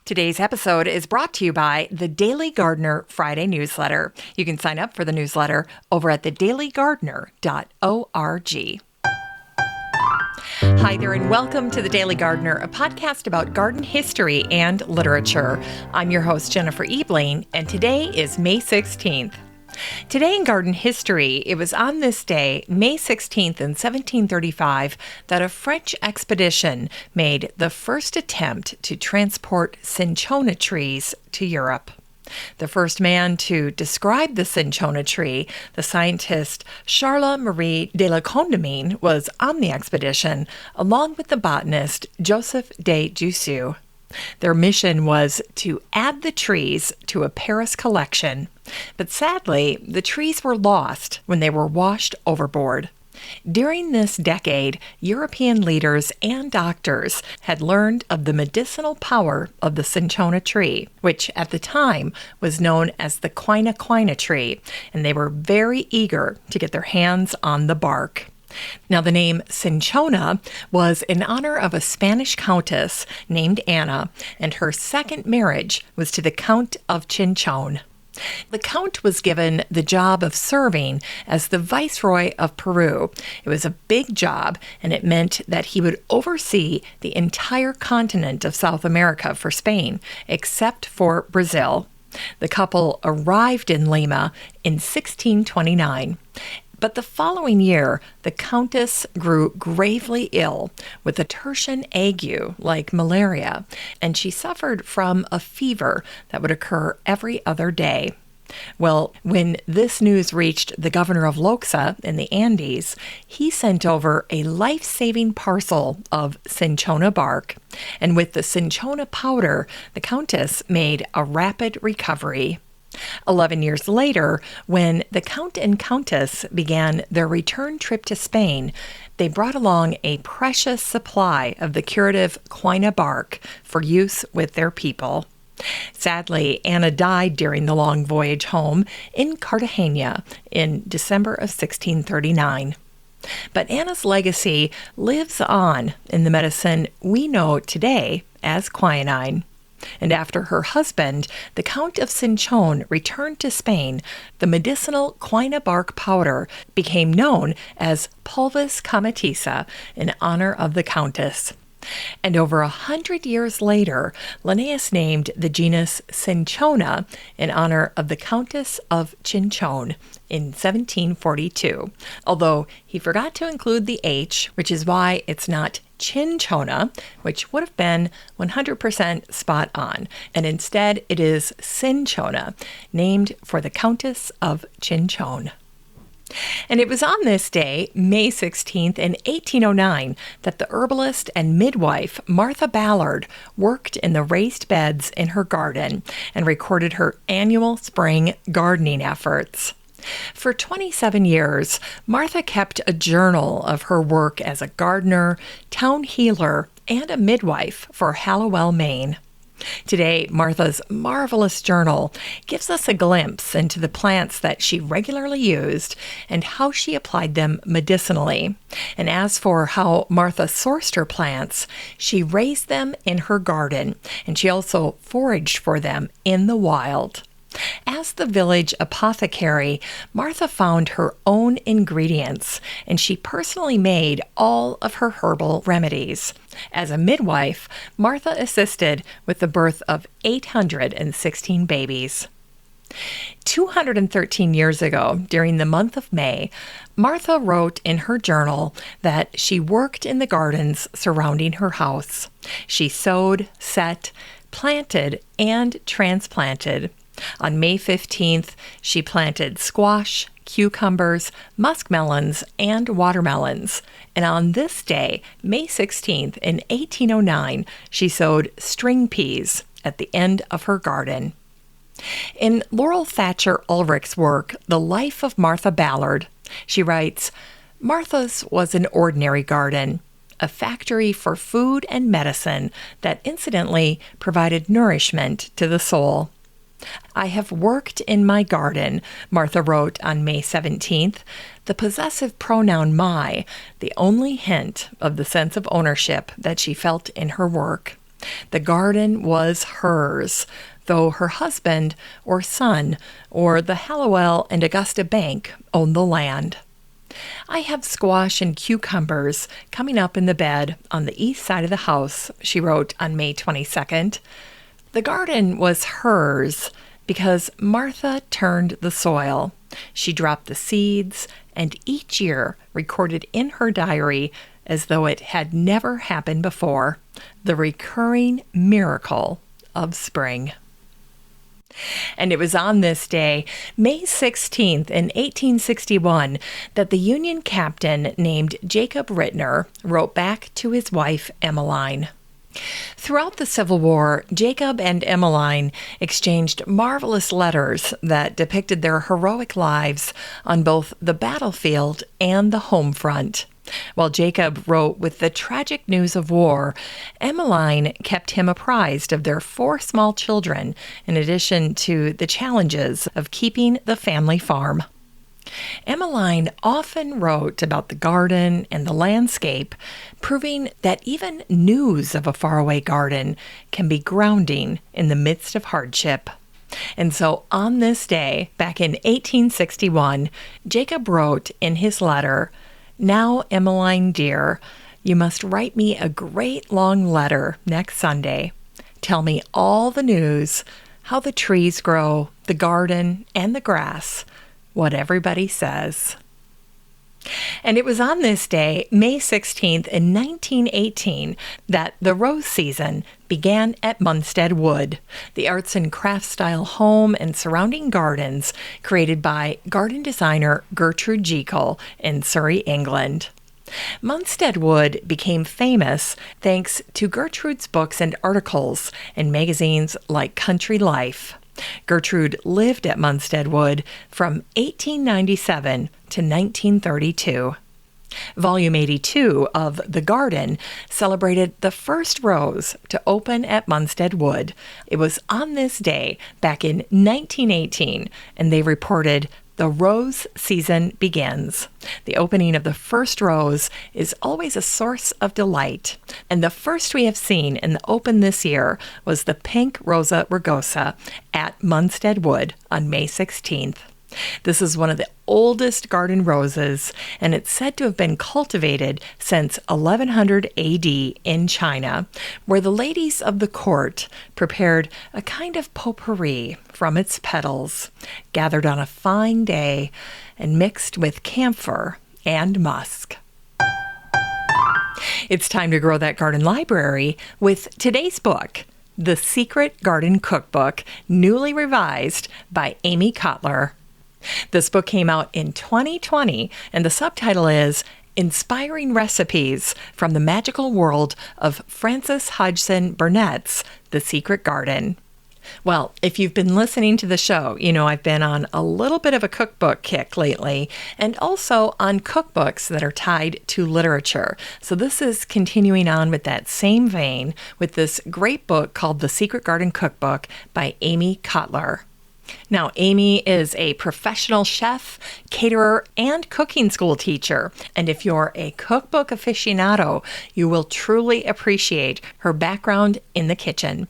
Today's episode is brought to you by the Daily Gardener Friday newsletter. You can sign up for the newsletter over at thedailygardener.org. Hi there, and welcome to The Daily Gardener, a podcast about garden history and literature. I'm your host, Jennifer Ebling, and today is May 16th. Today in garden history, it was on this day, May 16th in 1735, that a French expedition made the first attempt to transport cinchona trees to Europe. The first man to describe the cinchona tree, the scientist Charles-Marie de la Condamine, was on the expedition, along with the botanist Joseph de Jussieu. Their mission was to add the trees to a Paris collection, but sadly, the trees were lost when they were washed overboard. During this decade, European leaders and doctors had learned of the medicinal power of the cinchona tree, which at the time was known as the quina tree, and they were very eager to get their hands on the bark. Now, the name Cinchona was in honor of a Spanish countess named Anna, and her second marriage was to the Count of Cinchon. The Count was given the job of serving as the Viceroy of Peru. It was a big job, and it meant that he would oversee the entire continent of South America for Spain, except for Brazil. The couple arrived in Lima in 1629. But the following year, the Countess grew gravely ill with a tertian ague like malaria, and she suffered from a fever that would occur every other day. Well, when this news reached the governor of Loxa in the Andes, he sent over a life-saving parcel of cinchona bark, and with the cinchona powder, the Countess made a rapid recovery. 11 years later, when the Count and Countess began their return trip to Spain, they brought along a precious supply of the curative quina bark for use with their people. Sadly, Anna died during the long voyage home in Cartagena in December of 1639. But Anna's legacy lives on in the medicine we know today as quinine. And after her husband, the Count of Cinchon, returned to Spain, the medicinal quina bark powder became known as Pulvis comatesa in honor of the Countess. And over 100 years later, Linnaeus named the genus Cinchona in honor of the Countess of Cinchon in 1742, although he forgot to include the H, which is why it's not Cinchona, which would have been 100% spot on, and instead it is Cinchona, named for the Countess of Cinchon. And it was on this day, May 16th in 1809, that the herbalist and midwife Martha Ballard worked in the raised beds in her garden and recorded her annual spring gardening efforts. For 27 years, Martha kept a journal of her work as a gardener, town healer, and a midwife for Hallowell, Maine. Today, Martha's marvelous journal gives us a glimpse into the plants that she regularly used and how she applied them medicinally. And as for how Martha sourced her plants, she raised them in her garden, and she also foraged for them in the wild. As the village apothecary, Martha found her own ingredients, and she personally made all of her herbal remedies. As a midwife, Martha assisted with the birth of 816 babies. 213 years ago, during the month of May, Martha wrote in her journal that she worked in the gardens surrounding her house. She sowed, set, planted, and transplanted. On May 15th, she planted squash, cucumbers, muskmelons, and watermelons. And on this day, May 16th, in 1809, she sowed string peas at the end of her garden. In Laurel Thatcher Ulrich's work, The Life of Martha Ballard, she writes, "Martha's was an ordinary garden, a factory for food and medicine that incidentally provided nourishment to the soul. I have worked in my garden," Martha wrote on May 17th, the possessive pronoun my, the only hint of the sense of ownership that she felt in her work. The garden was hers, though her husband or son or the Hallowell and Augusta Bank owned the land. I have squash and cucumbers coming up in the bed on the east side of the house, she wrote on May 22nd. The garden was hers because Martha turned the soil. She dropped the seeds and each year recorded in her diary, as though it had never happened before, the recurring miracle of spring. And it was on this day, May 16th in 1861, that the Union captain named Jacob Ritner wrote back to his wife Emmeline. Throughout the Civil War, Jacob and Emmeline exchanged marvelous letters that depicted their heroic lives on both the battlefield and the home front. While Jacob wrote with the tragic news of war, Emmeline kept him apprised of their 4 small children, in addition to the challenges of keeping the family farm. Emmeline often wrote about the garden and the landscape, proving that even news of a faraway garden can be grounding in the midst of hardship. And so on this day, back in 1861, Jacob wrote in his letter, "Now, Emmeline dear, you must write me a great long letter next Sunday. Tell me all the news, how the trees grow, the garden, and the grass, what everybody says." And it was on this day, May 16th in 1918, that the rose season began at Munstead Wood, the arts and crafts style home and surrounding gardens created by garden designer Gertrude Jekyll in Surrey, England. Munstead Wood became famous thanks to Gertrude's books and articles in magazines like Country Life. Gertrude lived at Munstead Wood from 1897 to 1932. Volume 82 of The Garden celebrated the first rose to open at Munstead Wood. It was on this day back in 1918, and they reported, "The rose season begins." The opening of the first rose is always a source of delight. And the first we have seen in the open this year was the pink Rosa rugosa at Munstead Wood on May 16th. This is one of the oldest garden roses, and it's said to have been cultivated since 1100 AD in China, where the ladies of the court prepared a kind of potpourri from its petals, gathered on a fine day and mixed with camphor and musk. It's time to grow that garden library with today's book, The Secret Garden Cookbook, newly revised by Amy Cotler. This book came out in 2020, and the subtitle is Inspiring Recipes from the Magical World of Frances Hodgson Burnett's The Secret Garden. Well, if you've been listening to the show, you know I've been on a little bit of a cookbook kick lately, and also on cookbooks that are tied to literature. So this is continuing on with that same vein with this great book called The Secret Garden Cookbook by Amy Cotler. Now, Amy is a professional chef, caterer, and cooking school teacher. And if you're a cookbook aficionado, you will truly appreciate her background in the kitchen.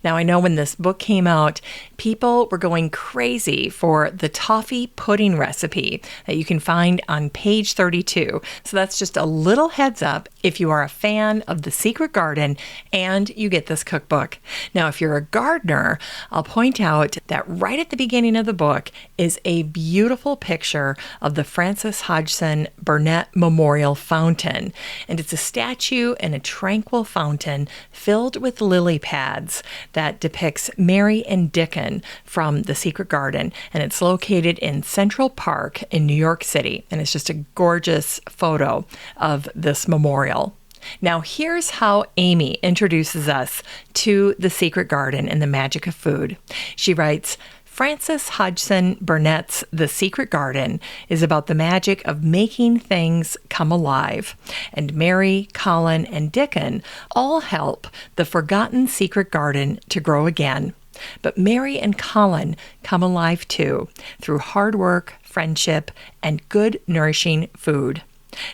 Now, I know when this book came out, people were going crazy for the toffee pudding recipe that you can find on page 32. So that's just a little heads up if you are a fan of The Secret Garden and you get this cookbook. Now, if you're a gardener, I'll point out that right at the beginning of the book is a beautiful picture of the Frances Hodgson Burnett Memorial Fountain. And it's a statue and a tranquil fountain filled with lily pads that depicts Mary and Dickon from The Secret Garden, and it's located in Central Park in New York City, and it's just a gorgeous photo of this memorial. Now, here's how Amy introduces us to The Secret Garden and the magic of food. She writes, Frances Hodgson Burnett's The Secret Garden is about the magic of making things come alive, and Mary, Colin, and Dickon all help the forgotten secret garden to grow again. But Mary and Colin come alive too, through hard work, friendship, and good, nourishing food.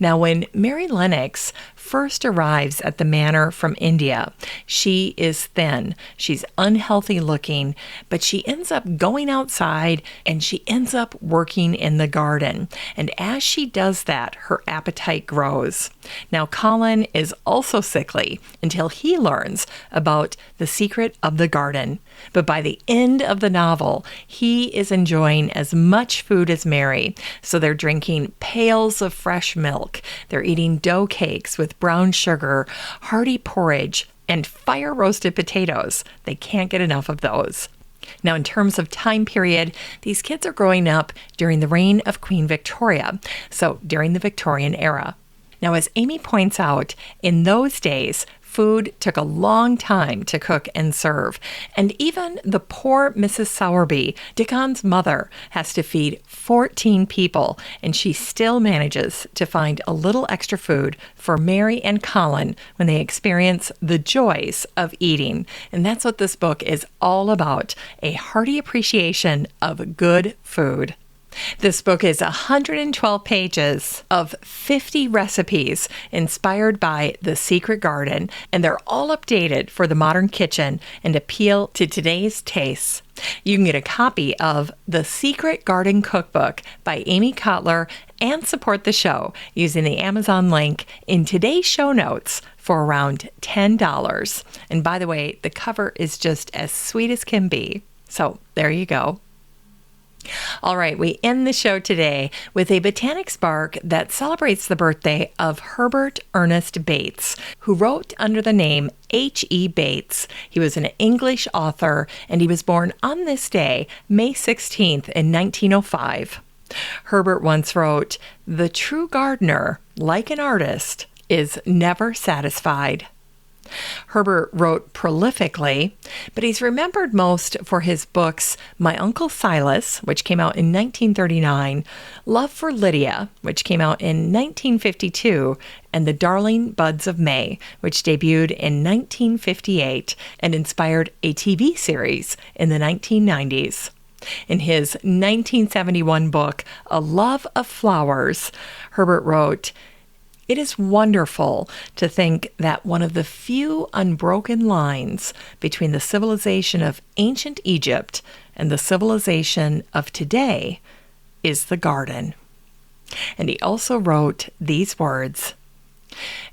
Now, when Mary Lennox first arrives at the manor from India, she is thin, she's unhealthy looking, but she ends up going outside and she ends up working in the garden. And as she does that, her appetite grows. Now, Colin is also sickly until he learns about the secret of the garden. But by the end of the novel, he is enjoying as much food as Mary. So they're drinking pails of fresh milk. They're eating dough cakes with brown sugar, hearty porridge, and fire-roasted potatoes. They can't get enough of those. Now, in terms of time period, these kids are growing up during the reign of Queen Victoria, so during the Victorian era. Now, as Amy points out, in those days, food took a long time to cook and serve, and even the poor Mrs. Sowerby, Dickon's mother, has to feed 14 people, and she still manages to find a little extra food for Mary and Colin when they experience the joys of eating. And that's what this book is all about, a hearty appreciation of good food. This book is 112 pages of 50 recipes inspired by The Secret Garden, and they're all updated for the modern kitchen and appeal to today's tastes. You can get a copy of The Secret Garden Cookbook by Amy Kotler and support the show using the Amazon link in today's show notes for around $10. And by the way, the cover is just as sweet as can be. So there you go. All right, we end the show today with a botanic spark that celebrates the birthday of Herbert Ernest Bates, who wrote under the name H.E. Bates. He was an English author, and he was born on this day, May 16th in 1905. Herbert once wrote, "The true gardener, like an artist, is never satisfied." Herbert wrote prolifically, but he's remembered most for his books My Uncle Silas, which came out in 1939, Love for Lydia, which came out in 1952, and The Darling Buds of May, which debuted in 1958 and inspired a TV series in the 1990s. In his 1971 book, A Love of Flowers, Herbert wrote, "It is wonderful to think that one of the few unbroken lines between the civilization of ancient Egypt and the civilization of today is the garden." And he also wrote these words,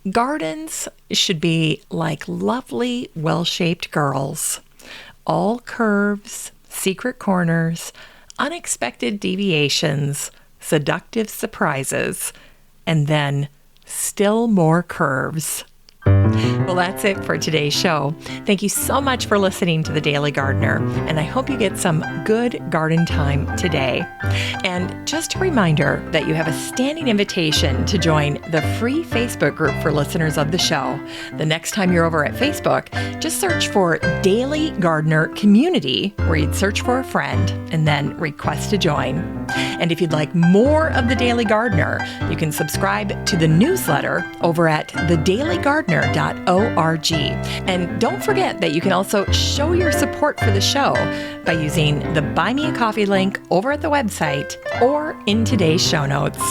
"Gardens should be like lovely, well-shaped girls, all curves, secret corners, unexpected deviations, seductive surprises, and then still more curves." Well, that's it for today's show. Thank you so much for listening to The Daily Gardener, and I hope you get some good garden time today. And just a reminder that you have a standing invitation to join the free Facebook group for listeners of the show. The next time you're over at Facebook, just search for Daily Gardener Community, where you'd search for a friend and then request to join. And if you'd like more of The Daily Gardener, you can subscribe to the newsletter over at thedailygardener.org. And don't forget that you can also show your support for the show by using the Buy Me a Coffee link over at the website or in today's show notes.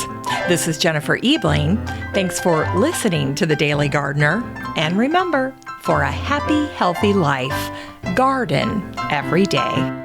This is Jennifer Ebling. Thanks for listening to The Daily Gardener. And remember, for a happy, healthy life, garden every day.